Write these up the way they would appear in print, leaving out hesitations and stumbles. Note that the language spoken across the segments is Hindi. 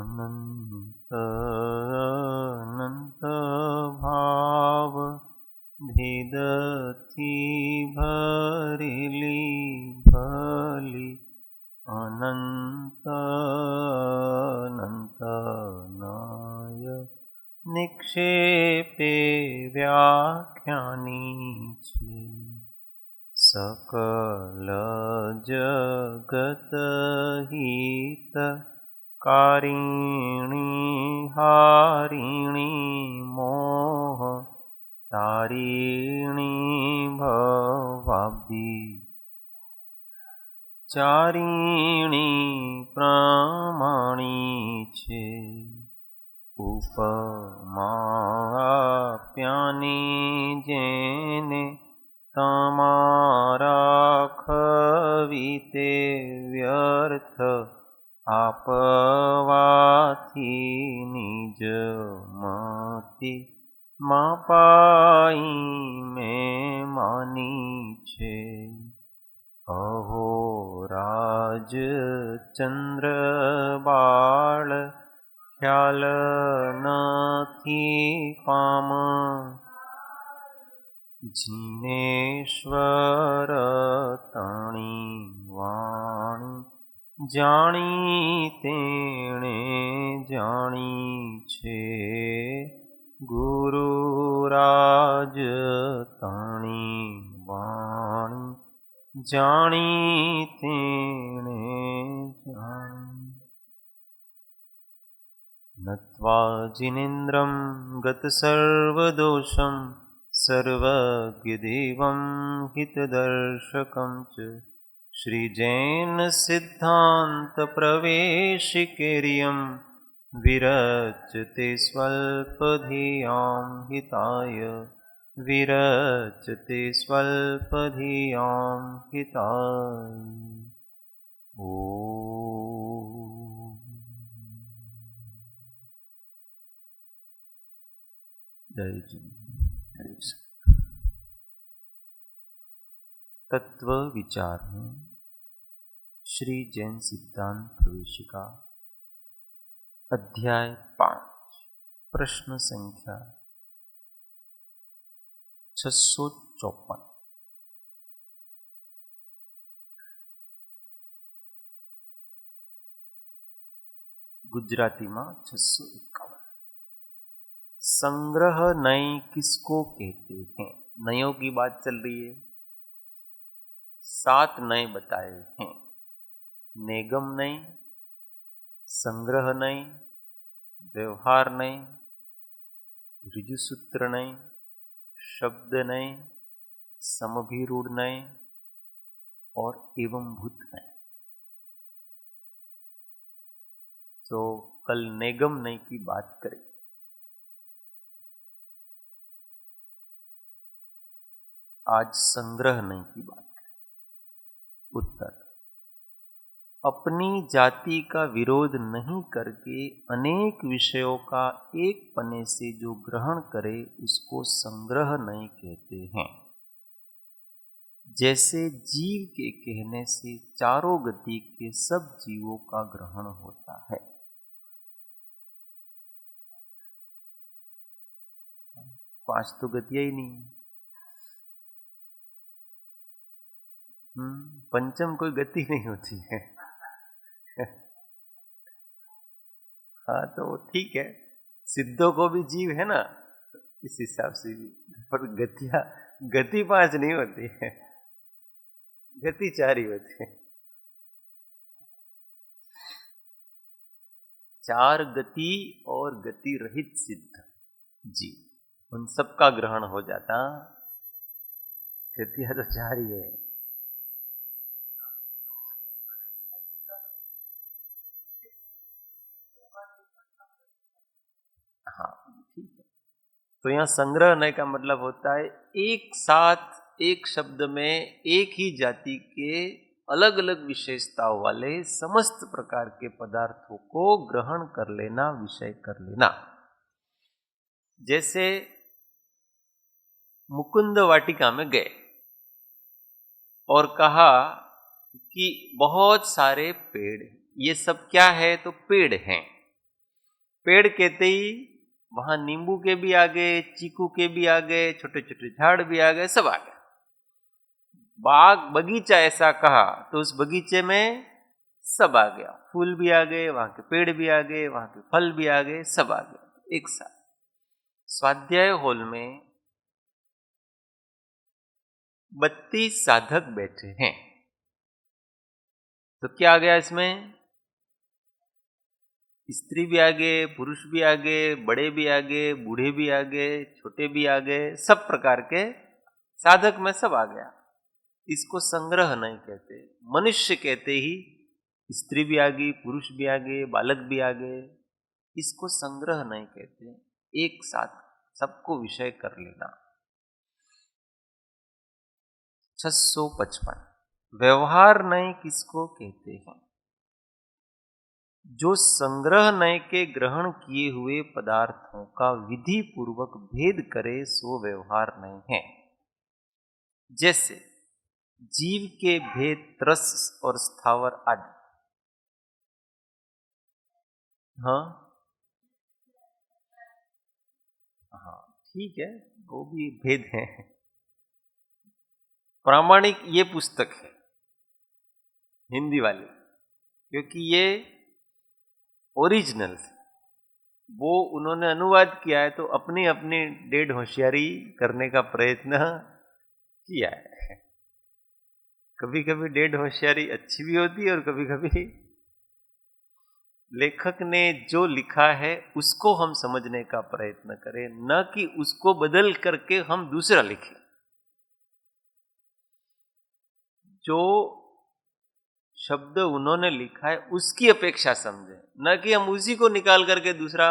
अनंत अनंत भाव भेदथी भरेली भली अनंत अनंत नाय निक्षेपे व्याख्यानी छे। सकल जगत हित कारिणी हारिणी मोह तारिणी भवाब्धि चारिणी प्रमाणी छे। उपमा आप्यानी जेने तमारा खवीते व्यर्थ आपवाथी निज मति मापाई में मानी छे। अहो राज चंद्र बाळ ख्याल नथी पाम जिनेश्वर तणी वाणी जाणी तेणे जाणी छे। गुरुराज तणी वाणी जाणी तेणे जाणी। नत्वा जिनेन्द्रं गतसर्वदोषं सर्वज्ञदेवं हितदर्शकं च श्रीजैनसिद्धान्तप्रवेशिकेर्यं विरचते स्वल्पधियां हिताय विरचते स्वल्पधियां हिताय। ओ जय जी जय श्री। तत्व विचार में श्री जैन सिद्धांत प्रवेशिका अध्याय 5 प्रश्न संख्या 654। गुजराती में 651। संग्रह नय किसको कहते हैं? नयों की बात चल रही है। 7 नय बताए हैं। नेगम नय, संग्रह नय, व्यवहार नय, ऋजुसूत्र नय, शब्द नय, समभिरूढ़ नय और एवं भूत नय। तो कल नेगम नय की बात करें। आज संग्रह नय की बात करें। उत्तर: अपनी जाति का विरोध नहीं करके अनेक विषयों का एक पने से जो ग्रहण करे उसको संग्रह नय कहते हैं। जैसे जीव के कहने से चारों गति के सब जीवों का ग्रहण होता है। पांच तो गतियां ही नहीं। पंचम कोई गति नहीं होती है। हाँ तो ठीक है, सिद्धों को भी जीव है ना, इस हिसाब से भी। पर गति 5 नहीं होती है, गति 4 ही होती है। 4 गति और गति रहित सिद्ध जीव, उन सबका ग्रहण हो जाता। गतियां तो 4 ही है। हाँ ठीक है। तो यहाँ संग्रह नय का मतलब होता है एक साथ एक शब्द में एक ही जाति के अलग अलग विशेषताओं वाले समस्त प्रकार के पदार्थों को ग्रहण कर लेना, विषय कर लेना। जैसे मुकुंद वाटिका में गए और कहा कि बहुत सारे पेड़, ये सब क्या है? तो पेड़ हैं। पेड़ कहते ही वहां नींबू के भी आ गए, चीकू के भी आ गए, छोटे छोटे झाड़ भी आ गए, सब आ गए। बाग बगीचा ऐसा कहा तो उस बगीचे में सब आ गया, फूल भी आ गए, वहां के पेड़ भी आ गए, वहां के फल भी आ गए, सब आ गए एक साथ। स्वाध्याय हॉल में 32 साधक बैठे हैं, तो क्या आ गया इसमें? स्त्री भी आ गए, पुरुष भी आ गए, बड़े भी आ गए, बूढ़े भी आ गए, छोटे भी आ गए, सब प्रकार के साधक में सब आ गया। इसको संग्रह नहीं कहते। मनुष्य कहते ही स्त्री भी आ गई, पुरुष भी आ गए, बालक भी आ गए, इसको संग्रह नहीं कहते। एक साथ सबको विषय कर लेना। 655 व्यवहार नय किसको कहते हैं? जो संग्रह नय के ग्रहण किए हुए पदार्थों का विधि पूर्वक भेद करे सो व्यवहार नय है। जैसे जीव के भेद त्रस और स्थावर आदि। हाँ हाँ ठीक है, वो भी भेद है। प्रामाणिक ये पुस्तक है हिंदी वाली, क्योंकि ये ओरिजिनल है। वो उन्होंने अनुवाद किया है तो अपनी अपनी डेढ़ होशियारी करने का प्रयत्न किया है। कभी कभी डेढ़ होशियारी अच्छी भी होती है और कभी कभी लेखक ने जो लिखा है उसको हम समझने का प्रयत्न करें, न कि उसको बदल करके हम दूसरा लिखें। जो शब्द उन्होंने लिखा है उसकी अपेक्षा समझें, न कि हम उसी को निकाल करके दूसरा।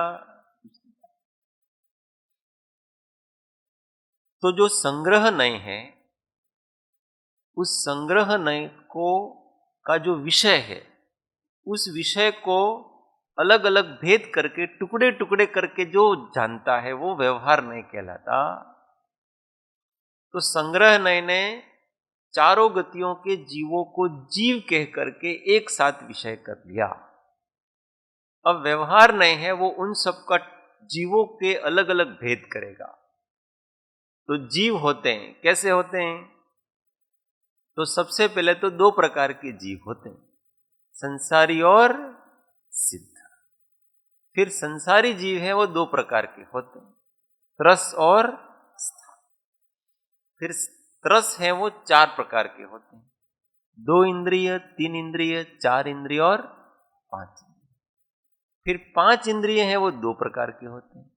तो जो संग्रह नय है, उस संग्रह नय को का जो विषय है, उस विषय को अलग अलग भेद करके टुकड़े टुकड़े करके जो जानता है वो व्यवहार नय कहलाता। तो संग्रह नय ने चारों गतियों के जीवों को जीव कह करके एक साथ विषय कर लिया। अब व्यवहार नय है, वो उन सबका जीवों के अलग अलग भेद करेगा। तो जीव होते हैं, कैसे होते हैं? तो सबसे पहले तो दो प्रकार के जीव होते हैं, संसारी और सिद्ध। फिर संसारी जीव है वो दो प्रकार के होते हैं, त्रस और स्था। फिर त्रस है वो चार प्रकार के होते हैं, 2 इंद्रिय, 3 इंद्रिय, 4 इंद्रिय और 5 इंद्रिय। फिर 5 इंद्रिय है वो दो प्रकार के होते हैं,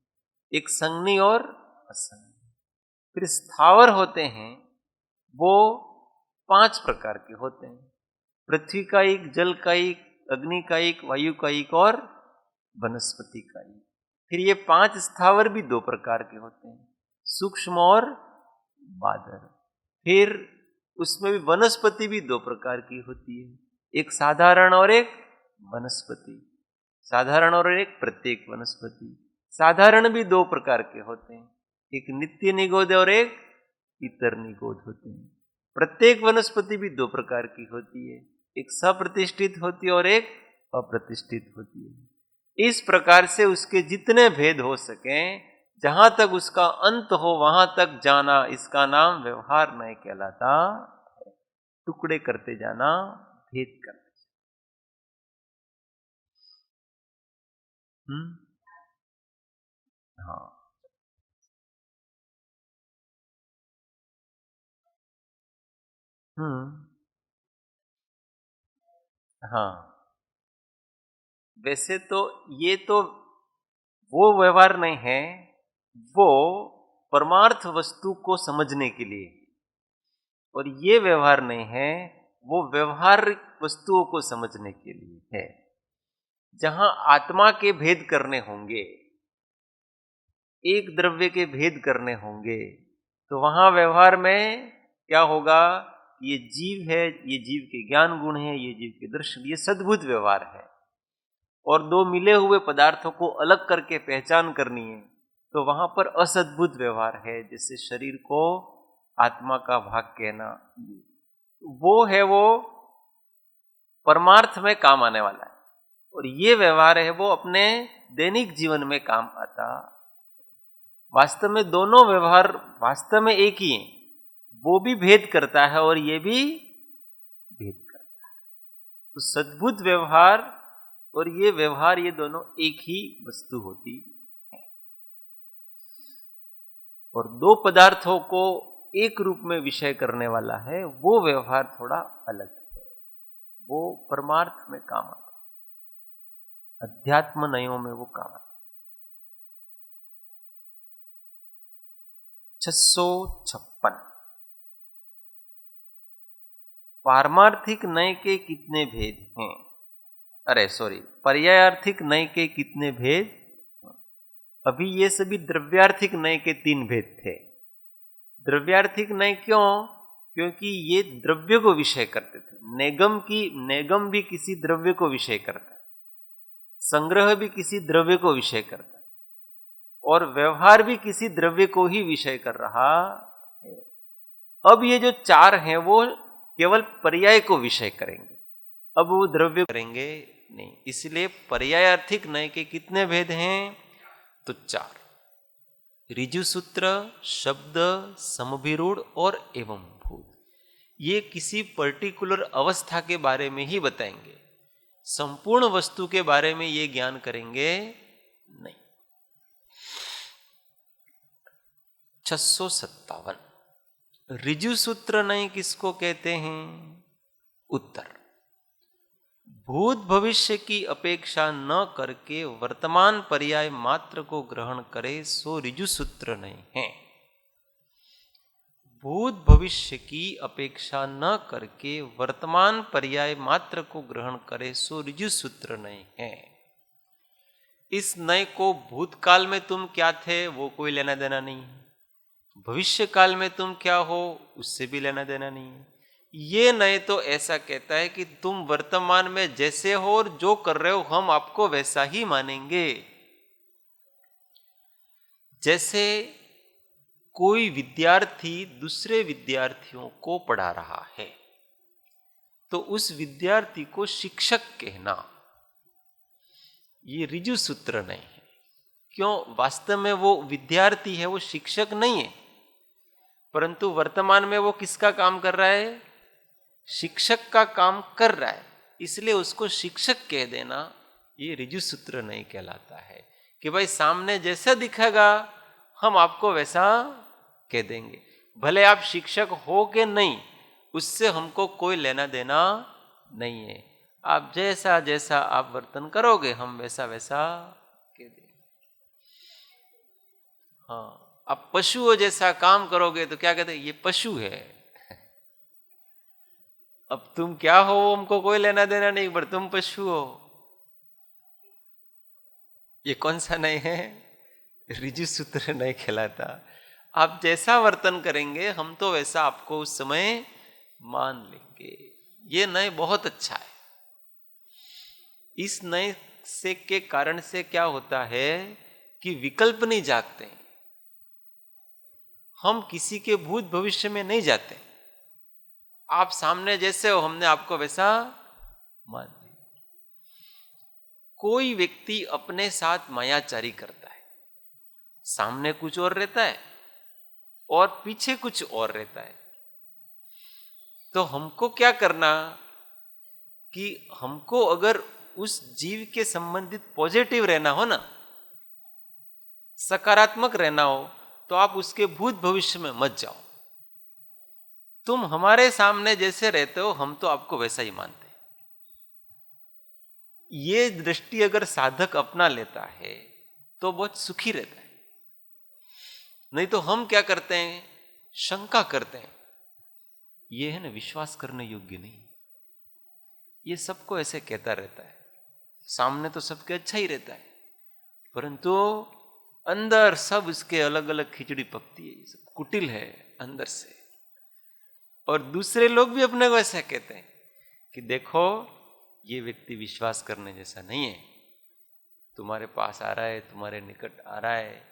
एक संज्ञी और असंज्ञी। फिर स्थावर होते हैं वो 5 प्रकार के होते हैं, पृथ्वी का एक, जल का एक, अग्नि का एक, वायु का एक और वनस्पति का एक। फिर ये 5 स्थावर भी दो प्रकार के होते हैं, सूक्ष्म और बादर। फिर उसमें भी वनस्पति भी दो प्रकार की होती है, एक साधारण और एक वनस्पति, साधारण और एक प्रत्येक वनस्पति। साधारण भी दो प्रकार के होते हैं, एक नित्य निगोद और एक इतर निगोद होते हैं। प्रत्येक वनस्पति भी दो प्रकार की होती है, एक सप्रतिष्ठित होती है और एक अप्रतिष्ठित होती है। इस प्रकार से उसके जितने भेद हो सके, जहां तक उसका अंत हो वहां तक जाना, इसका नाम व्यवहार नय कहलाता। टुकड़े करते जाना, भेद करते जाना। हाँ हम्म हाँ, वैसे तो ये तो वो व्यवहार नहीं है, वो परमार्थ वस्तु को समझने के लिए, और ये व्यवहार नहीं है, वो व्यवहारिक वस्तुओं को समझने के लिए है। जहां आत्मा के भेद करने होंगे, एक द्रव्य के भेद करने होंगे, तो वहां व्यवहार में क्या होगा? ये जीव है, ये जीव के ज्ञान गुण है, ये जीव के दर्शन, ये सद्भुत व्यवहार है। और दो मिले हुए पदार्थों को अलग करके पहचान करनी है, तो वहां पर असद्भुत व्यवहार है, जैसे शरीर को आत्मा का भाग कहना, वो है वो परमार्थ में काम आने वाला है। और ये व्यवहार है वो अपने दैनिक जीवन में काम आता। वास्तव में दोनों व्यवहार वास्तव में एक ही है, वो भी भेद करता है और ये भी भेद करता है। तो सद्बुद्ध व्यवहार और ये व्यवहार, ये दोनों एक ही वस्तु होती है। और दो पदार्थों को एक रूप में विषय करने वाला है वो व्यवहार थोड़ा अलग है, वो परमार्थ में काम आता है, अध्यात्म नयों में वो काम आता है। 656 पारमार्थिक नय के कितने भेद हैं? अरे सॉरी, पर्यायार्थिक नय के कितने भेद? अभी ये सभी द्रव्यार्थिक नय के 3 भेद थे। द्रव्यार्थिक नय क्यों? क्योंकि ये द्रव्य को विषय करते थे। नेगम भी किसी द्रव्य को विषय करता है, संग्रह भी किसी द्रव्य को विषय करता है, और व्यवहार भी किसी द्रव्य को ही विषय कर रहा है। अब ये जो 4 हैं वो केवल पर्याय को विषय करेंगे, अब वो द्रव्य करेंगे नहीं। इसलिए पर्यायार्थिक नय के कितने भेद हैं? तो 4। ऋजु सूत्र, शब्द, समभिरूढ़ और एवं भूत। ये किसी पर्टिकुलर अवस्था के बारे में ही बताएंगे, संपूर्ण वस्तु के बारे में ये ज्ञान करेंगे नहीं। 657 ऋजु सूत्र नय किसको कहते हैं? उत्तर, भूत भविष्य की अपेक्षा न करके वर्तमान पर्याय मात्र को ग्रहण करे सो ऋजु सूत्र नय है। भूत भविष्य की अपेक्षा न करके वर्तमान पर्याय मात्र को ग्रहण करे सो ऋजु सूत्र नय है। इस नय को भूतकाल में तुम क्या थे वो कोई लेना देना नहीं है, भविष्य काल में तुम क्या हो उससे भी लेना देना नहीं है। ये नय तो ऐसा कहता है कि तुम वर्तमान में जैसे हो और जो कर रहे हो हम आपको वैसा ही मानेंगे। जैसे कोई विद्यार्थी दूसरे विद्यार्थियों को पढ़ा रहा है तो उस विद्यार्थी को शिक्षक कहना, ये ऋजु सूत्र नहीं है। क्यों? वास्तव में वो विद्यार्थी है, वो शिक्षक नहीं है, परंतु वर्तमान में वो किसका काम कर रहा है? शिक्षक का काम कर रहा है, इसलिए उसको शिक्षक कह देना ये ऋजु सूत्र नहीं कहलाता है। कि भाई सामने जैसा दिखेगा हम आपको वैसा कह देंगे, भले आप शिक्षक हो कि नहीं, उससे हमको कोई लेना देना नहीं है। आप जैसा जैसा आप वर्तन करोगे हम वैसा वैसा कह देंगे। हाँ, आप पशुओं जैसा काम करोगे तो क्या कहते हैं? ये पशु है। अब तुम क्या हो हमको कोई लेना देना नहीं, पर तुम पशु हो। ये कौन सा नय है? ऋजु सूत्र नहीं कहलाता। आप जैसा वर्तन करेंगे हम तो वैसा आपको उस समय मान लेंगे। ये नय बहुत अच्छा है। इस नय से के कारण से क्या होता है कि विकल्प नहीं जागते, हम किसी के भूत भविष्य में नहीं जाते। आप सामने जैसे हो हमने आपको वैसा मान लिया। कोई व्यक्ति अपने साथ मायाचारी करता है, सामने कुछ और रहता है और पीछे कुछ और रहता है, तो हमको क्या करना कि हमको अगर उस जीव के संबंधित पॉजिटिव रहना हो ना, सकारात्मक रहना हो, तो आप उसके भूत भविष्य में मत जाओ। तुम हमारे सामने जैसे रहते हो हम तो आपको वैसा ही मानते हैं। ये दृष्टि अगर साधक अपना लेता है तो बहुत सुखी रहता है। नहीं तो हम क्या करते हैं? शंका करते हैं। ये है ना विश्वास करने योग्य नहीं। ये सबको ऐसे कहता रहता है, सामने तो सबके अच्छा ही रहता है, परंतु अंदर सब इसके अलग अलग खिचड़ी पकती है, ये सब कुटिल है अंदर से। और दूसरे लोग भी अपने को ऐसा कहते हैं कि देखो ये व्यक्ति विश्वास करने जैसा नहीं है, तुम्हारे पास आ रहा है, तुम्हारे निकट आ रहा है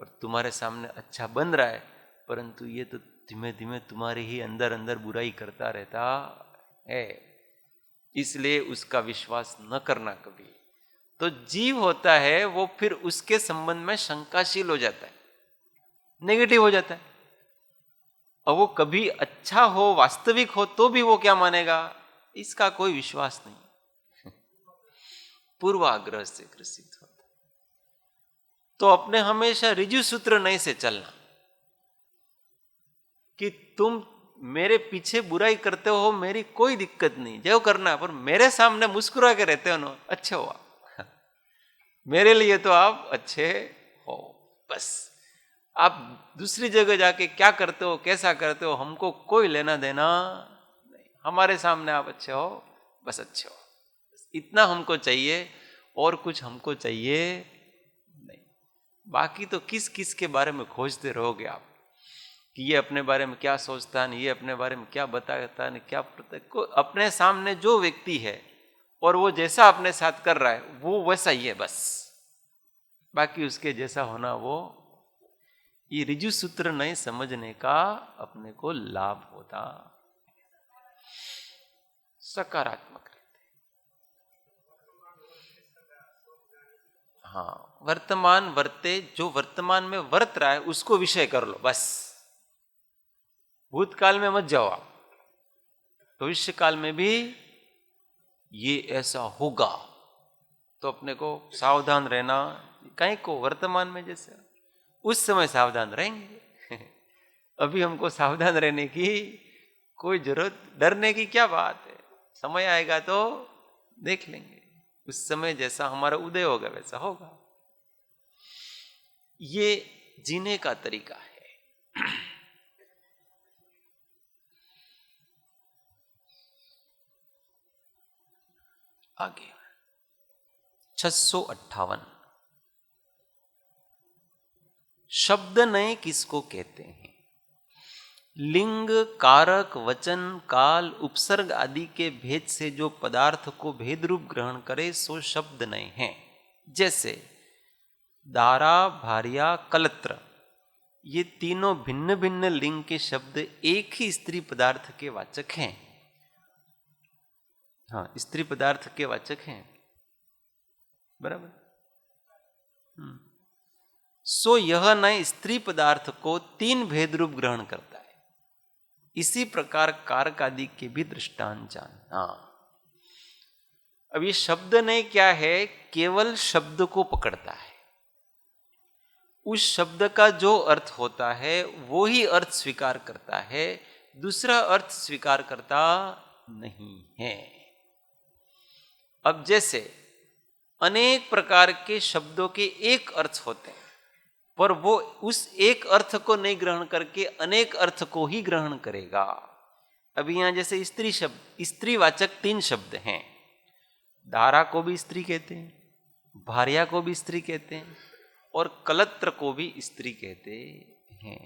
और तुम्हारे सामने अच्छा बन रहा है, परंतु ये तो धीमे धीमे तुम्हारे ही अंदर अंदर बुराई करता रहता है, इसलिए उसका विश्वास न करना कभी। तो जीव होता है वो फिर उसके संबंध में शंकाशील हो जाता है, नेगेटिव हो जाता है। और वो कभी अच्छा हो, वास्तविक हो, तो भी वो क्या मानेगा, इसका कोई विश्वास नहीं, पूर्वाग्रह से ग्रसित होता। तो अपने हमेशा ऋजु सूत्र नहीं से चलना कि तुम मेरे पीछे बुराई करते हो, मेरी कोई दिक्कत नहीं, जो करना है, पर मेरे सामने मुस्कुरा के रहते हो ना, अच्छे हो आप, मेरे लिए तो आप अच्छे हो, बस। आप दूसरी जगह जाके क्या करते हो, कैसा करते हो, हमको कोई लेना देना नहीं, हमारे सामने आप अच्छे हो, बस अच्छे हो, बस इतना हमको चाहिए, और कुछ हमको चाहिए नहीं। बाकी तो किस किस के बारे में खोजते रहोगे आप, कि ये अपने बारे में क्या सोचता है, ये अपने बारे में क्या बताता है, क्या को अपने सामने जो व्यक्ति है और वो जैसा अपने साथ कर रहा है वो वैसा ही है, बस। बाकी उसके जैसा होना वो, ये ऋजु सूत्र नहीं समझने का अपने को लाभ होता, सकारात्मक रहते। हाँ, वर्तमान वर्ते, जो वर्तमान में वर्त रहा है उसको विषय कर लो, बस। भूतकाल में मत जाओ आप, भविष्य काल में भी ये ऐसा होगा, तो अपने को सावधान रहना। कहीं को वर्तमान में जैसे उस समय सावधान रहेंगे अभी हमको सावधान रहने की कोई जरूरत, डरने की क्या बात है, समय आएगा तो देख लेंगे, उस समय जैसा हमारा उदय होगा वैसा होगा। ये जीने का तरीका है। आगे 658, शब्द नए किसको कहते हैं? लिंग, कारक, वचन, काल, उपसर्ग आदि के भेद से जो पदार्थ को भेद रूप ग्रहण करे सो शब्द नए हैं। जैसे दारा, भार्या, कलत्र, ये तीनों भिन्न भिन्न लिंग के शब्द एक ही स्त्री पदार्थ के वाचक हैं। हाँ, स्त्री पदार्थ के वाचक हैं, बराबर। सो यह नए स्त्री पदार्थ को तीन भेद रूप ग्रहण करता है। इसी प्रकार कारक आदि के भी दृष्टांत जानना। अब ये शब्द नए क्या है, केवल शब्द को पकड़ता है, उस शब्द का जो अर्थ होता है वो ही अर्थ स्वीकार करता है, दूसरा अर्थ स्वीकार करता नहीं है। अब जैसे अनेक प्रकार के शब्दों के एक अर्थ होते हैं, पर वो उस एक अर्थ को नहीं ग्रहण करके अनेक अर्थ को ही ग्रहण करेगा। अभी यहां जैसे स्त्री शब्द, स्त्रीवाचक तीन शब्द हैं, दारा को भी स्त्री कहते हैं, भार्या को भी स्त्री कहते हैं, और कलत्र को भी स्त्री कहते हैं।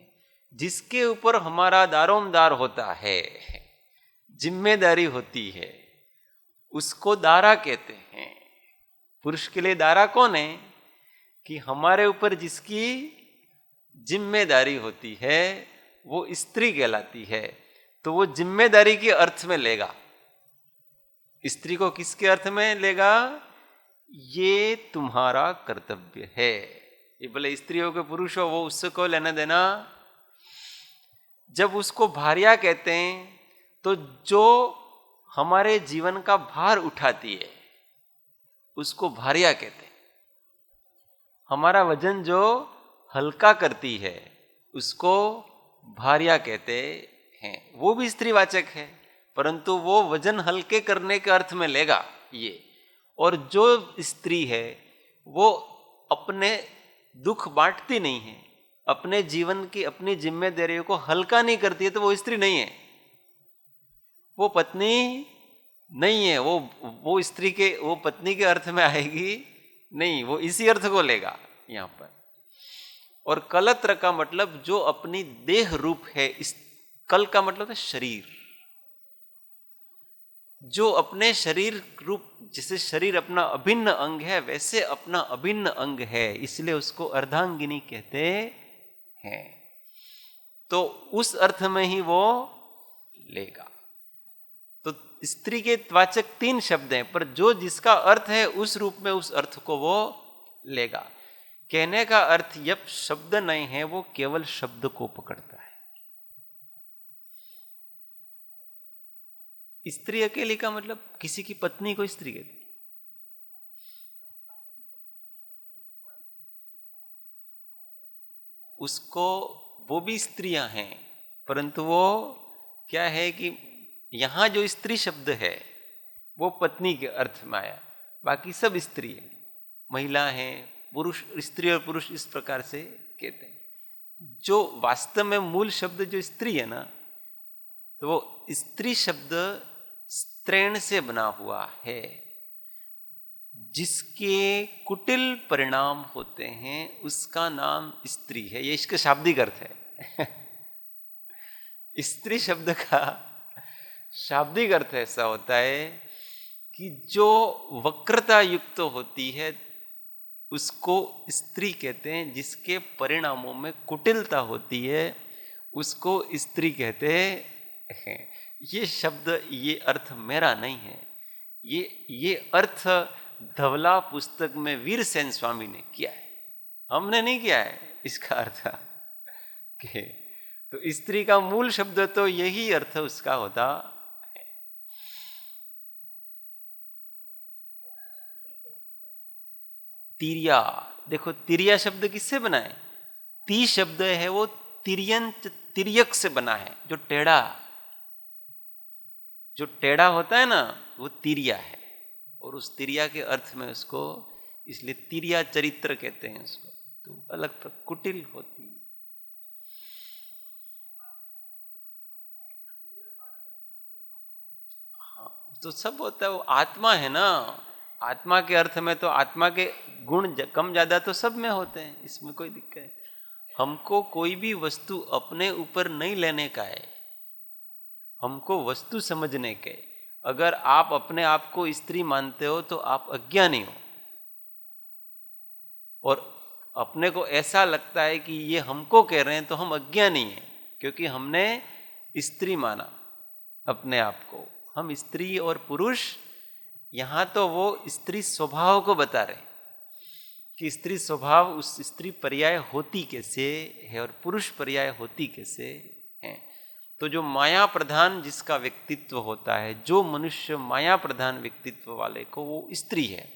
जिसके ऊपर हमारा दारोमदार होता है, जिम्मेदारी होती है, उसको दारा कहते हैं। पुरुष के लिए दारा कौन है, कि हमारे ऊपर जिसकी जिम्मेदारी होती है वो स्त्री कहलाती है, तो वो जिम्मेदारी के अर्थ में लेगा। स्त्री को किसके अर्थ में लेगा, ये तुम्हारा कर्तव्य है। ये भले स्त्री हो के पुरुष हो, वो उससे को लेना देना। जब उसको भार्या कहते हैं तो जो हमारे जीवन का भार उठाती है उसको भार्या कहते हैं। हमारा वजन जो हल्का करती है उसको भार्या कहते हैं। वो भी स्त्रीवाचक है, परंतु वो वजन हल्के करने के अर्थ में लेगा ये। और जो स्त्री है वो अपने दुख बांटती नहीं है, अपने जीवन की अपनी जिम्मेदारियों को हल्का नहीं करती है, तो वो स्त्री नहीं है, वो पत्नी नहीं है। वो स्त्री के, वो पत्नी के अर्थ में आएगी नहीं, वो इसी अर्थ को लेगा यहां पर। और कलत्र का मतलब जो अपनी देह रूप है, इस कल का मतलब है शरीर, जो अपने शरीर रूप, जैसे शरीर अपना अभिन्न अंग है वैसे अपना अभिन्न अंग है, इसलिए उसको अर्धांगिनी कहते हैं। तो उस अर्थ में ही वो लेगा। तो स्त्री के वाचक 3 शब्द हैं, पर जो जिसका अर्थ है उस रूप में उस अर्थ को वो लेगा। कहने का अर्थ जब शब्द नहीं है, वो केवल शब्द को पकड़ता है। स्त्री अकेली का मतलब किसी की पत्नी को स्त्री कहती, उसको वो भी स्त्रियां हैं, परंतु वो क्या है कि यहां जो स्त्री शब्द है वो पत्नी के अर्थ में आया, बाकी सब स्त्री है, महिला है, पुरुष, स्त्री और पुरुष इस प्रकार से कहते हैं। जो वास्तव में मूल शब्द जो स्त्री है ना, तो वो स्त्री शब्द स्त्रीण से बना हुआ है, जिसके कुटिल परिणाम होते हैं उसका नाम स्त्री है। ये इसका शाब्दिक अर्थ है। स्त्री शब्द का शाब्दिक अर्थ ऐसा होता है कि जो वक्रता युक्त होती है उसको स्त्री कहते हैं, जिसके परिणामों में कुटिलता होती है उसको स्त्री कहते हैं। ये शब्द, ये अर्थ मेरा नहीं है, ये अर्थ धवला पुस्तक में वीरसेन स्वामी ने किया है, हमने नहीं किया है। इसका अर्थ कि तो स्त्री का मूल शब्द तो यही अर्थ उसका होता है। तिरिया, देखो तिरिया शब्द किससे बना है? ती शब्द है वो तिर्यंत, तिर्यक से बना है, जो टेढ़ा होता है ना, वो तिरिया है। और उस तिरिया के अर्थ में उसको इसलिए तिरिया चरित्र कहते हैं उसको, तो अलग कुटिल होती। हाँ, तो सब होता है, वो आत्मा है ना, आत्मा के अर्थ में तो आत्मा के गुण कम ज्यादा तो सब में होते हैं, इसमें कोई दिक्कत है। हमको कोई भी वस्तु अपने ऊपर नहीं लेने का है, हमको वस्तु समझने के। अगर आप अपने आप को स्त्री मानते हो तो आप अज्ञानी हो, और अपने को ऐसा लगता है कि ये हमको कह रहे हैं तो हम अज्ञानी हैं, क्योंकि हमने स्त्री माना अपने आप को। हम स्त्री और पुरुष, यहां तो वो स्त्री स्वभाव को बता रहे कि स्त्री स्वभाव, उस स्त्री पर्याय होती कैसे है और पुरुष पर्याय होती कैसे है। तो जो माया प्रधान जिसका व्यक्तित्व होता है, जो मनुष्य माया प्रधान व्यक्तित्व वाले को, वो स्त्री है,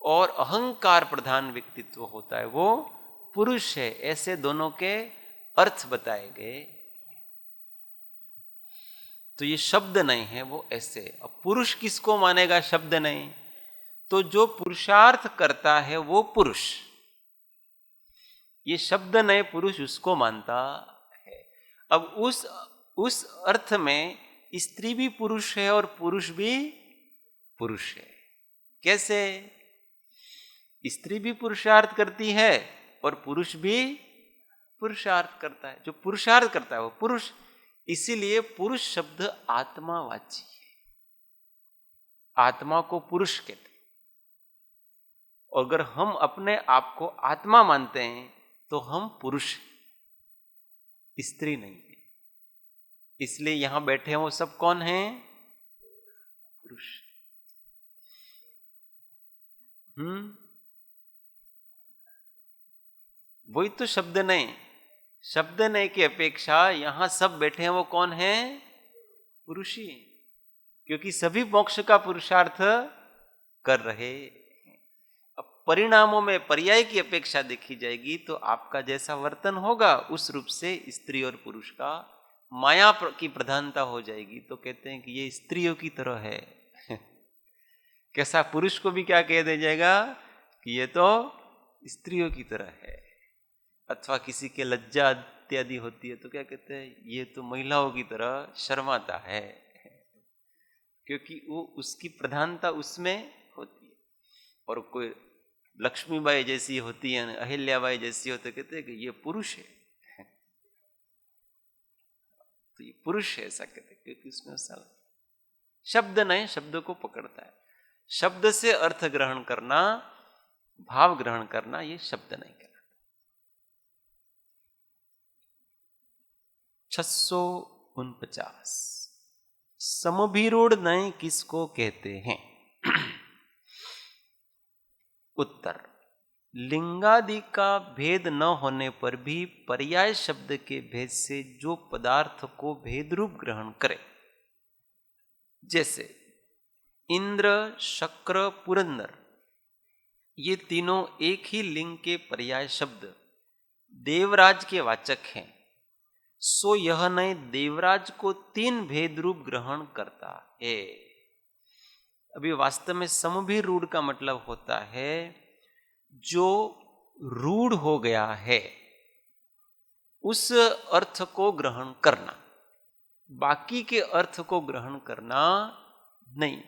और अहंकार प्रधान व्यक्तित्व होता है वो पुरुष है। ऐसे दोनों के अर्थ बताए गए। तो ये शब्द नहीं है, वो ऐसे। अब पुरुष किसको मानेगा शब्द नहीं? तो जो पुरुषार्थ करता है वो पुरुष, ये शब्द नहीं, पुरुष उसको मानता है। अब उस अर्थ में स्त्री भी पुरुष है और पुरुष भी पुरुष है। कैसे? स्त्री भी पुरुषार्थ करती है और पुरुष भी पुरुषार्थ करता है। जो पुरुषार्थ करता है वो पुरुष, इसीलिए पुरुष शब्द आत्मावाची है, आत्मा को पुरुष कहते हैं। और अगर हम अपने आप को आत्मा मानते हैं तो हम पुरुष, स्त्री नहीं है। इसलिए यहां बैठे हैं वो सब कौन हैं? पुरुष। वही तो शब्द नहीं, शब्द नहीं की अपेक्षा यहां सब बैठे हैं वो कौन है? पुरुष ही, क्योंकि सभी मोक्ष का पुरुषार्थ कर रहे हैं। अब परिणामों में पर्याय की अपेक्षा देखी जाएगी तो आपका जैसा वर्तन होगा उस रूप से स्त्री और पुरुष का माया की प्रधानता हो जाएगी। तो कहते हैं कि ये स्त्रियों की तरह है। कैसा? पुरुष को भी क्या कह दिया जाएगा कि ये तो स्त्रियों की तरह है। अथवा किसी के लज्जा इत्यादि होती है तो क्या कहते हैं, ये तो महिलाओं की तरह शर्माता है, क्योंकि वो उसकी प्रधानता उसमें होती है। और कोई लक्ष्मीबाई जैसी होती है, अहिल्याबाई जैसी होती है, कहते हैं कि ये पुरुष है, तो ये पुरुष है, ऐसा कहते हैं, क्योंकि उसमें सारा शब्द नहीं, शब्द को पकड़ता है। शब्द से अर्थ ग्रहण करना, भाव ग्रहण करना, ये शब्द नहीं कहलाता। 649 समभिरूढ़ नय किसको कहते हैं? उत्तर, लिंगादि का भेद न होने पर भी पर्याय शब्द के भेद से जो पदार्थ को भेद रूप ग्रहण करे, जैसे इंद्र, शक्र, पुरंदर, ये तीनों एक ही लिंग के पर्याय शब्द देवराज के वाचक हैं, सो यह नय देवराज को तीन भेद रूप ग्रहण करता है। अभी वास्तव में समभिरूढ़ का मतलब होता है जो रूढ़ हो गया है उस अर्थ को ग्रहण करना, बाकी के अर्थ को ग्रहण करना नहीं,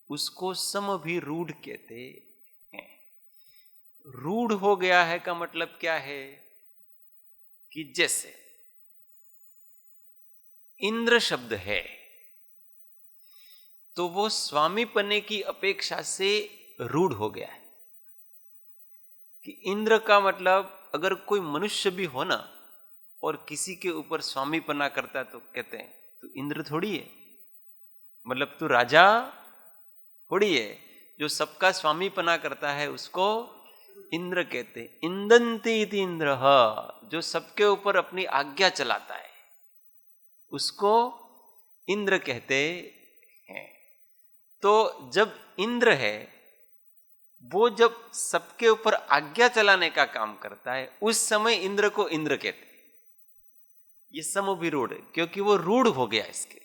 उसको समभिरूढ़ कहते हैं। रूढ़ हो गया है का मतलब क्या है कि जैसे इंद्र शब्द है तो वो स्वामी पन्ने की अपेक्षा से रूढ़ हो गया है कि इंद्र का मतलब अगर कोई मनुष्य भी हो ना और किसी के ऊपर स्वामी पना करता है तो कहते हैं तो इंद्र थोड़ी है, मतलब तू राजा थोड़ी है, जो सबका स्वामी पना करता है उसको इंद्र कहते हैं। इंदंती इति इंद्र, जो सबके ऊपर अपनी आज्ञा चलाता है उसको इंद्र कहते हैं। तो जब इंद्र है वो जब सबके ऊपर आज्ञा चलाने का काम करता है उस समय इंद्र को इंद्र कहते हैं। ये समभिरूढ़ है क्योंकि वो रूढ़ हो गया इसके।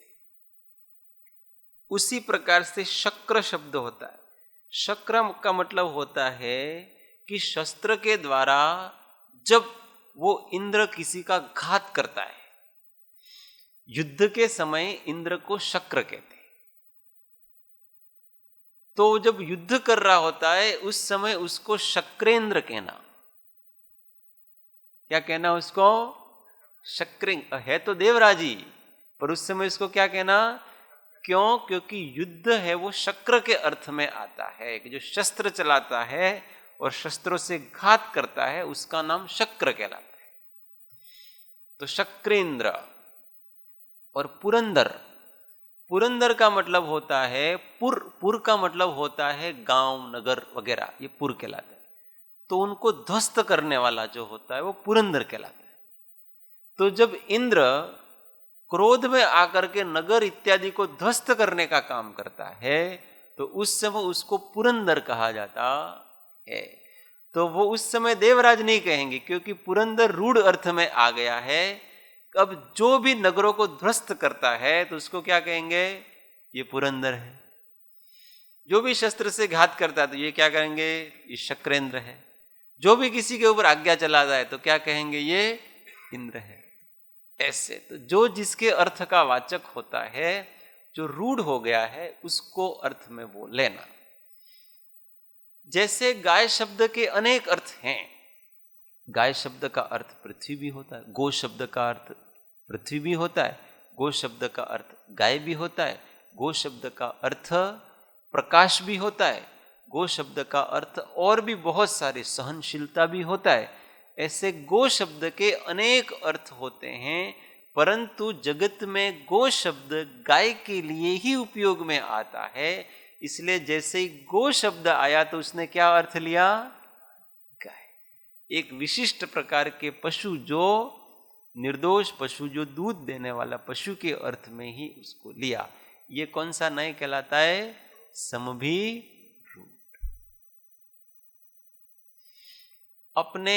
उसी प्रकार से शक्र शब्द होता है। शक्र का मतलब होता है कि शस्त्र के द्वारा जब वो इंद्र किसी का घात करता है, युद्ध के समय इंद्र को शक्र कहते हैं। तो जब युद्ध कर रहा होता है उस समय उसको शक्रेंद्र कहना। क्या कहना उसको? शक्रेंद्र है तो देवराजी, पर उस समय उसको क्या कहना? क्यों? क्योंकि युद्ध है वो शक्र के अर्थ में आता है कि जो शस्त्र चलाता है और शस्त्रों से घात करता है उसका नाम शक्र कहलाता है। तो शक्रेंद्र। और पुरंदर, पुरंदर का मतलब होता है पुर का मतलब होता है गांव, नगर वगैरह, ये पुर कहलाता है। तो उनको ध्वस्त करने वाला जो होता है वो पुरंदर कहलाता है। तो जब इंद्र क्रोध में आकर के नगर इत्यादि को ध्वस्त करने का काम करता है तो उस समय उसको पुरंदर कहा जाता है। तो वो उस समय देवराज नहीं कहेंगे क्योंकि पुरंदर रूढ़ अर्थ में आ गया है। अब जो भी नगरों को ध्वस्त करता है तो उसको क्या कहेंगे? ये पुरंदर है। जो भी शस्त्र से घात करता है तो ये क्या कहेंगे? ये शक्रेंद्र है। जो भी किसी के ऊपर आज्ञा चलाता है तो क्या कहेंगे? ये इंद्र है। ऐसे तो जो जिसके अर्थ का वाचक होता है, जो रूढ़ हो गया है उसको अर्थ में वो लेना। जैसे गाय शब्द के अनेक अर्थ हैं। गाय शब्द का अर्थ पृथ्वी भी होता है, गो शब्द का अर्थ पृथ्वी भी होता है, गो शब्द का अर्थ गाय भी होता है, गो शब्द का अर्थ प्रकाश भी होता है, गो शब्द का अर्थ और भी बहुत सारे सहनशीलता भी होता है। ऐसे गो शब्द के अनेक अर्थ होते हैं, परंतु जगत में गो शब्द गाय के लिए ही उपयोग में आता है। इसलिए जैसे ही गो शब्द आया तो उसने क्या अर्थ लिया? एक विशिष्ट प्रकार के पशु, जो निर्दोष पशु, जो दूध देने वाला पशु के अर्थ में ही उसको लिया। ये कौन सा नय कहलाता है? समभिरूढ़। अपने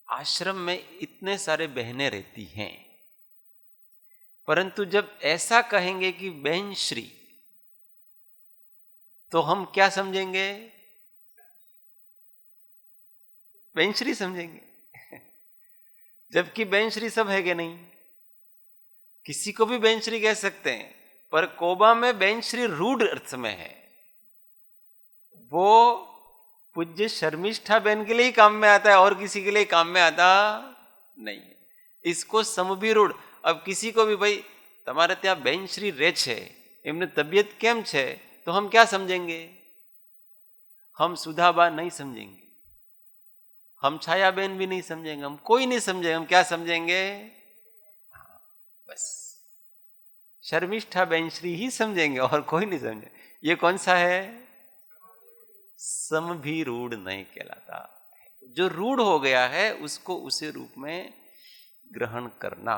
आश्रम में इतने सारे बहनें रहती हैं, परंतु जब ऐसा कहेंगे कि बहन श्री, तो हम क्या समझेंगे? बहनश्री समझेंगे। जबकि बहनश्री सब है कि नहीं? किसी को भी बहनश्री कह सकते हैं, पर कोबा में बहनश्री रूढ़ अर्थ में है। वो पूज्य शर्मिष्ठा बहन के लिए ही काम में आता है और किसी के लिए काम में आता नहीं है। इसको समभिरूढ़। अब किसी को भी भाई તમારે ત્યાં બહેનશ્રી રહે છે, એમને તબિયત કેમ છે, तो हम क्या समझेंगे? हम सुधाबा नहीं समझेंगे, हम छायाबेन भी नहीं समझेंगे, हम कोई नहीं समझेंगे। हम क्या समझेंगे? बस शर्मिष्ठा बेंश्री ही समझेंगे और कोई नहीं समझे। ये कौन सा है? सम भी रूढ़ नहीं कहलाता। जो रूढ़ हो गया है उसको उसी रूप में ग्रहण करना।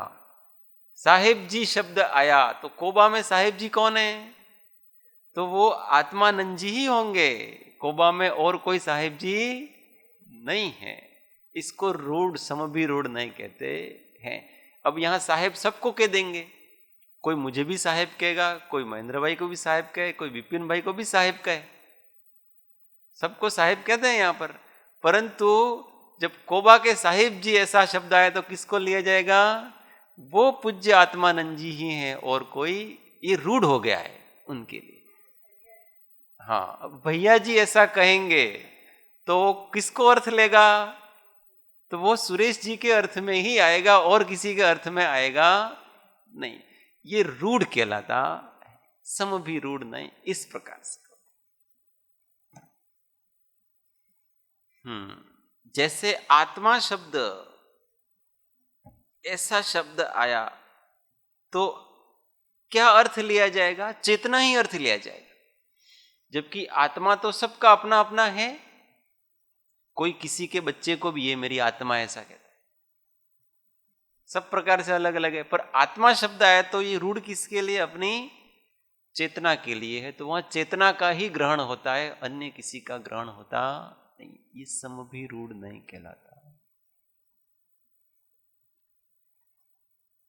साहेब जी शब्द आया तो कोबा में साहेब जी कौन है? तो वो आत्मानंद जी ही होंगे। कोबा में और कोई साहेब जी नहीं है। इसको रूढ़, सम भी रूढ़ नहीं कहते हैं। अब यहां साहेब सबको कह देंगे। कोई मुझे भी साहेब कहेगा, कोई महेंद्र भाई को भी साहेब कहे, कोई विपिन भाई को भी साहेब कहे, सबको साहेब कहते हैं यहां पर। परंतु जब कोबा के साहिब जी ऐसा शब्द आए तो किसको लिया जाएगा? वो पूज्य आत्मानंद जी ही हैं और कोई, ये रूढ़ हो गया है उनके लिए। हाँ, अब भैया जी ऐसा कहेंगे तो किसको अर्थ लेगा? तो वो सुरेश जी के अर्थ में ही आएगा और किसी के अर्थ में आएगा नहीं। ये रूढ़ कहलाता, सम भी रूढ़ नहीं, इस प्रकार से। जैसे आत्मा शब्द, ऐसा शब्द आया तो क्या अर्थ लिया जाएगा? चेतना ही अर्थ लिया जाएगा। जबकि आत्मा तो सबका अपना अपना है। कोई किसी के बच्चे को भी ये मेरी आत्मा ऐसा कहता है, सब प्रकार से अलग अलग है। पर आत्मा शब्द आया तो ये रूढ़ किसके लिए? अपनी चेतना के लिए है। तो वहां चेतना का ही ग्रहण होता है, अन्य किसी का ग्रहण होता नहीं। ये सम भी रूढ़ नहीं कहलाता।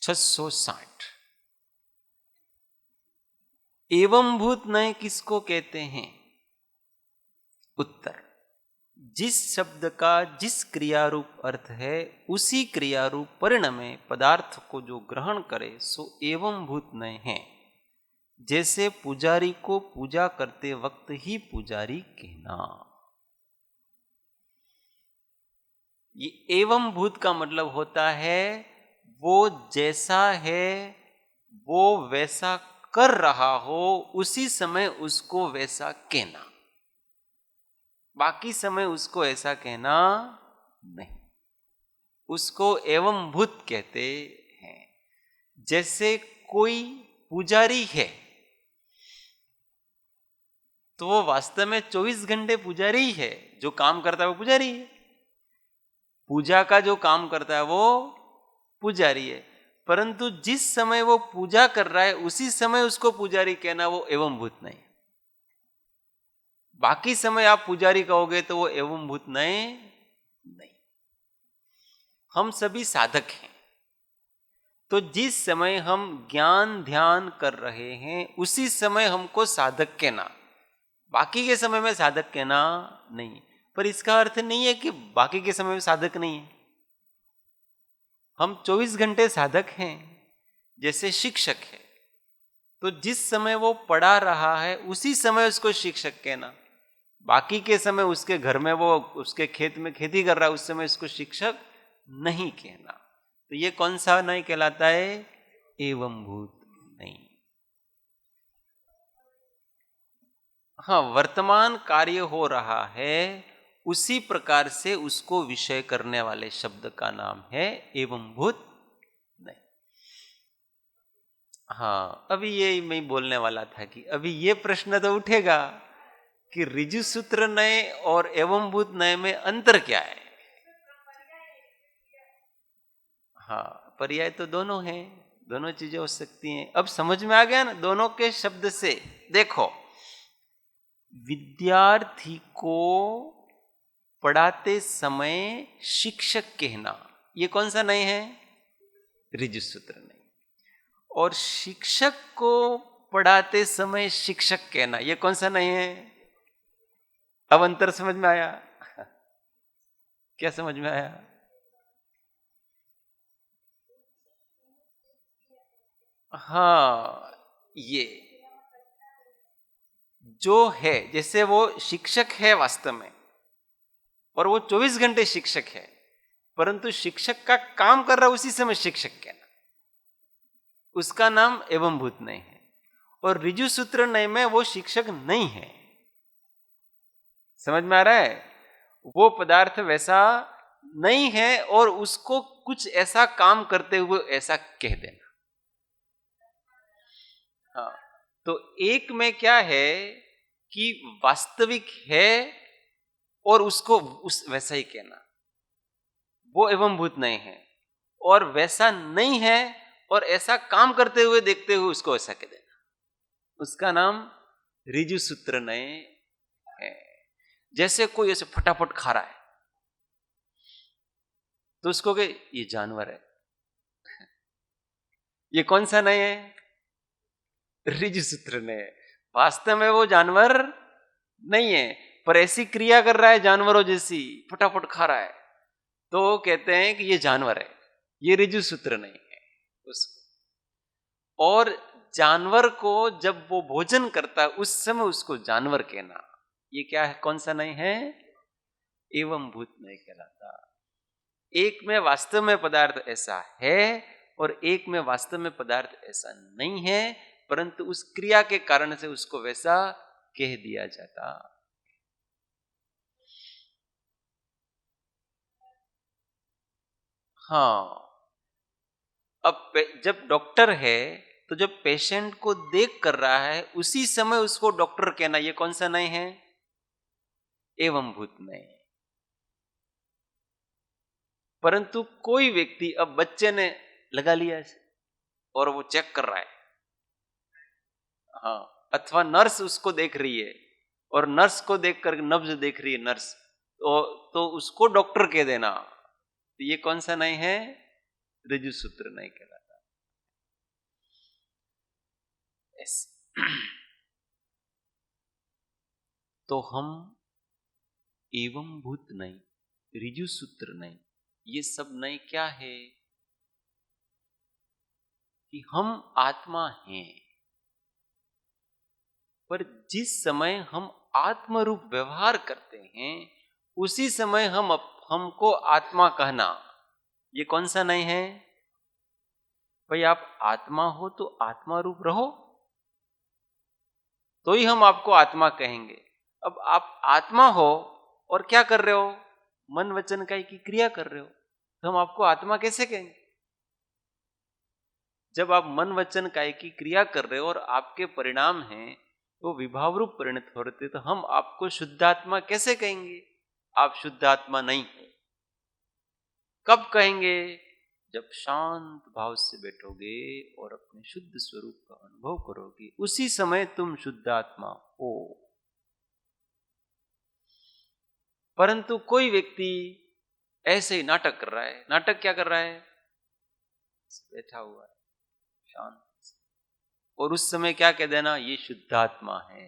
660 एवं भूत नय किसको कहते हैं? उत्तर, जिस शब्द का जिस क्रियारूप अर्थ है उसी क्रियारूप परिणमे पदार्थ को जो ग्रहण करे सो एवं भूत नय है। जैसे पुजारी को पूजा करते वक्त ही पुजारी कहना। ये एवं भूत का मतलब होता है वो जैसा है वो वैसा कर रहा हो, उसी समय उसको वैसा कहना, बाकी समय उसको ऐसा कहना नहीं। उसको एवं भूत कहते हैं। जैसे कोई पुजारी है तो वो वास्तव में 24 घंटे पुजारी ही है। जो काम करता है वो पुजारी है। पूजा का जो काम करता है वो पुजारी है। परंतु जिस समय वो पूजा कर रहा है उसी समय उसको पुजारी कहना, वो एवं भूत नहीं। बाकी समय आप पुजारी कहोगे तो वो एवं भूत नहीं। हम सभी साधक हैं, तो जिस समय हम ज्ञान ध्यान कर रहे हैं उसी समय हमको साधक कहना, बाकी के समय में साधक कहना नहीं। पर इसका अर्थ नहीं है कि बाकी के समय में साधक नहीं है। हम 24 घंटे साधक हैं। जैसे शिक्षक है तो जिस समय वो पढ़ा रहा है उसी समय उसको शिक्षक कहना, बाकी के समय उसके घर में वो उसके खेत में खेती कर रहा है उस समय उसको शिक्षक नहीं कहना। तो ये कौन सा नहीं कहलाता है? एवं भूत नहीं। हाँ, वर्तमान कार्य हो रहा है उसी प्रकार से उसको विषय करने वाले शब्द का नाम है एवं भूत नहीं। हाँ, अभी ये मैं बोलने वाला था कि अभी ये प्रश्न तो उठेगा कि ऋजु सूत्र नय और एवं भूत नय में अंतर क्या है? हाँ, पर्याय तो दोनों हैं, दोनों चीजें हो सकती हैं। अब समझ में आ गया ना दोनों के शब्द से। देखो, विद्यार्थी को पढ़ाते समय शिक्षक कहना, ये कौन सा नहीं है? ऋजु सूत्र नहीं। और शिक्षक को पढ़ाते समय शिक्षक कहना, ये कौन सा नहीं है? अब अंतर समझ में आया? क्या समझ में आया? हाँ, ये जो है, जैसे वो शिक्षक है वास्तव में और वो 24 घंटे शिक्षक है, परंतु शिक्षक का काम कर रहा है उसी समय शिक्षक कहना, उसका नाम एवं भूत नहीं है। और ऋजु सूत्र नय में वो शिक्षक नहीं है। समझ में आ रहा है? वो पदार्थ वैसा नहीं है और उसको कुछ ऐसा काम करते हुए ऐसा कह देना। हाँ, तो एक में क्या है कि वास्तविक है और उसको उस वैसा ही कहना, वो एवं भूत नहीं है, और वैसा नहीं है और ऐसा काम करते हुए देखते हुए उसको ऐसा कह देना, उसका नाम ऋजु सूत्र नय है। जैसे कोई ऐसे फटाफट खा रहा है तो उसको कहे ये जानवर है, ये कौन सा नय है? ऋजु सूत्र नय है। वास्तव में वो जानवर नहीं है, पर ऐसी क्रिया कर रहा है जानवरों जैसी, फटाफट खा रहा है, तो कहते हैं कि ये जानवर है, ये ऋजु सूत्र नहीं है उसको। और जानवर को जब वो भोजन करता है उस समय उसको जानवर कहना, ये क्या है, कौन सा नहीं है? एवं भूत नहीं कहलाता। एक में वास्तव में पदार्थ ऐसा है और एक में वास्तव में पदार्थ ऐसा नहीं है, परंतु उस क्रिया के कारण से उसको वैसा कह दिया जाता। हाँ, अब जब डॉक्टर है तो जब पेशेंट को देख कर रहा है उसी समय उसको डॉक्टर कहना, ये कौन सा नहीं है? एवं भूत नहीं। परंतु कोई व्यक्ति, अब बच्चे ने लगा लिया इसे और वो चेक कर रहा है, हाँ, अथवा नर्स उसको देख रही है और नर्स को देखकर नब्ज देख रही है नर्स, तो उसको डॉक्टर कह देना, तो ये कौन सा नहीं है? ऋजु सूत्र नहीं कहलाता। तो हम एवं भूत नहीं, ऋजु सूत्र नहीं, ये सब नहीं क्या है कि हम आत्मा हैं, पर जिस समय हम आत्म रूप व्यवहार करते हैं उसी समय हमको आत्मा कहना, ये कौन सा नहीं है? भाई आप आत्मा हो तो आत्मा रूप रहो, तो ही हम आपको आत्मा कहेंगे। अब आप आत्मा हो और क्या कर रहे हो? मन वचन काई की क्रिया कर रहे हो, तो हम आपको आत्मा कैसे कहेंगे? जब आप मन वचन काय की क्रिया कर रहे हो और आपके परिणाम हैं वो विभाव रूप परिणत हो रहे, तो हम आपको शुद्धात्मा कैसे कहेंगे? आप शुद्धात्मा नहीं हो। कब कहेंगे? जब शांत भाव से बैठोगे और अपने शुद्ध स्वरूप का अनुभव करोगे, उसी समय तुम शुद्धात्मा हो। परंतु कोई व्यक्ति ऐसे ही नाटक कर रहा है। नाटक क्या कर रहा है? बैठा हुआ है शांत से, और उस समय क्या कह देना? ये शुद्धात्मा है।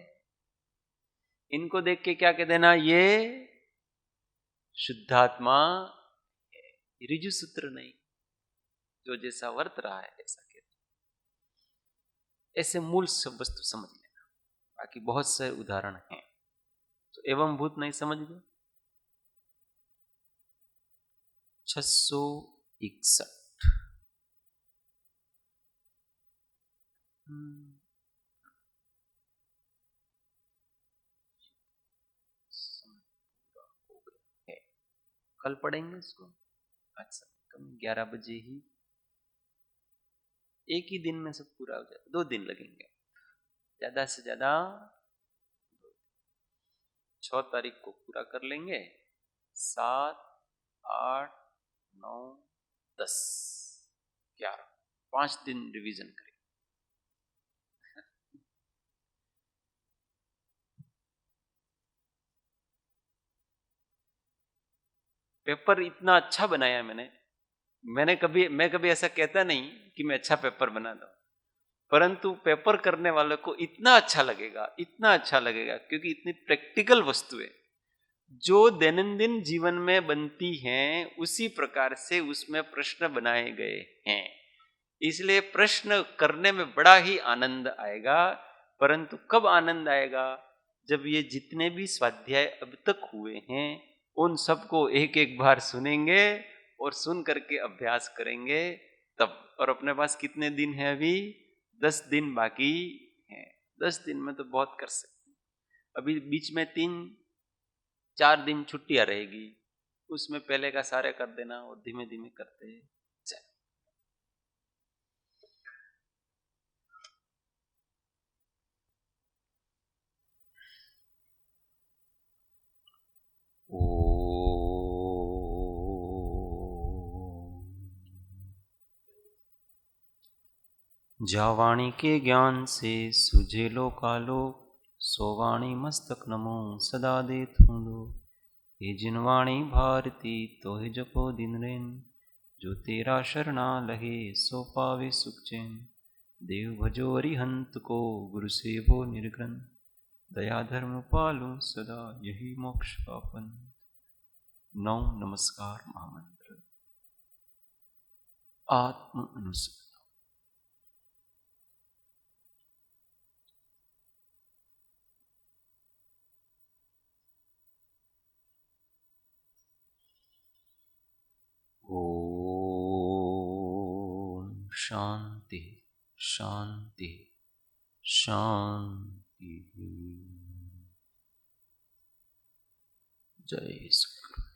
इनको देख के क्या कह देना? ये शुद्धात्मा है। ऋजु सूत्र नहीं, जो जैसा वर्त रहा है ऐसा कहते। ऐसे मूल सब वस्तु समझ लेना, बाकी बहुत से उदाहरण हैं। तो एवं भूत नहीं समझ गए? 661। है, कल पढ़ेंगे इसको। आज समय कम, 11 बजे ही, एक ही दिन में सब पूरा हो जाए, 2 दिन लगेंगे ज्यादा से ज्यादा। 6 तारीख को पूरा कर लेंगे, 7, 8, 9, 10, 11, 5 दिन रिवीजन करें। पेपर इतना अच्छा बनाया मैं कभी ऐसा कहता नहीं कि मैं अच्छा पेपर बना दूं, परंतु पेपर करने वालों को इतना अच्छा लगेगा, इतना अच्छा लगेगा, क्योंकि इतनी प्रैक्टिकल वस्तुएं जो दैनंदिन जीवन में बनती हैं उसी प्रकार से उसमें प्रश्न बनाए गए हैं। इसलिए प्रश्न करने में बड़ा ही आनंद आएगा। परंतु कब आनंद आएगा? जब ये जितने भी स्वाध्याय अब तक हुए हैं उन सबको एक एक बार सुनेंगे और सुन करके अभ्यास करेंगे तब। और अपने पास कितने दिन है अभी? 10 दिन बाकी हैं। 10 दिन में तो बहुत कर सकते हैं। अभी बीच में 3-4 दिन छुट्टियां रहेगी, उसमें पहले का सारे कर देना और धीमे धीमे करते चल। जा वाणी के ज्ञान से सुझे लोकालोक, सो वाणी मस्तक नमो सदा देत हूँ लोक। हे जिन वाणी भारती तोहि जपो दिन रैन, जो तेरा शरणा लहे सो पावे सुख चैन। देव भजो अरिहंत को गुरु सेवो निर्ग्रंथ, दया धर्म पालो सदा यही मोक्ष का पंथ। नौ नमस्कार महामंत्र। आत्म अनुसार। ओम शांति शांति शांति। जय सद्गुरु।